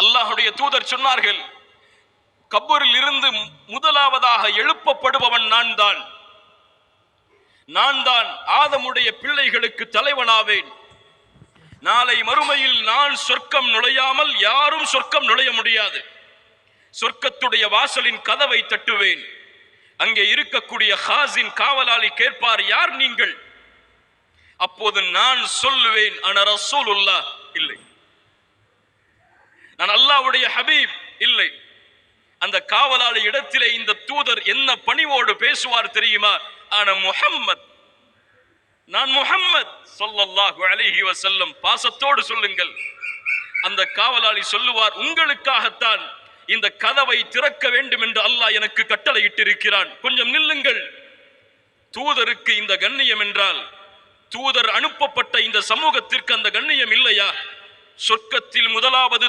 அல்லாஹ்வுடைய தூதர் சொன்னார்கள், கபரில் இருந்து முதலாவதாக எழுப்பப்படுபவன் நான் தான் ஆதமுடைய பிள்ளைகளுக்கு தலைவனாவேன். நாளை மறுமையில் நான் சொர்க்கம் நுழையாமல் யாரும் சொர்க்கம் நுழைய முடியாது. சொர்க்கத்துடைய வாசலின் கதவை தட்டுவேன். அங்கே இருக்கக்கூடிய ஹாசின் காவலாளி கேட்பார், யார் நீங்கள்? அப்போது நான் சொல்லுவேன், அன ரசூலுல்லாஹ், இல்லை, நான் அல்லாஹ்வுடைய ஹபீப், இல்லை. அந்த காவலாளி இடத்திலே இந்த தூதர் என்ன பணிவோடு பேசுவார் தெரியுமா? அன முஹம்மத், நான் முஹம்மத் ஸல்லல்லாஹு அலைஹி வஸல்லம். பாசத்தோடு சொல்லுங்கள். அந்த காவலாளி சொல்லுவார், உங்களுக்காகத்தான் இந்த கதவை திறக்க வேண்டும் என்று அல்லாஹ் எனக்கு கட்டளையிட்டிருக்கிறான். கொஞ்சம் நில்லுங்கள். தூதருக்கு இந்த கண்ணியம் என்றால் தூதர் அனுப்பப்பட்ட இந்த சமூகத்திற்கு அந்த கண்ணியம் இல்லையா? சொர்க்கத்தில் முதலாவது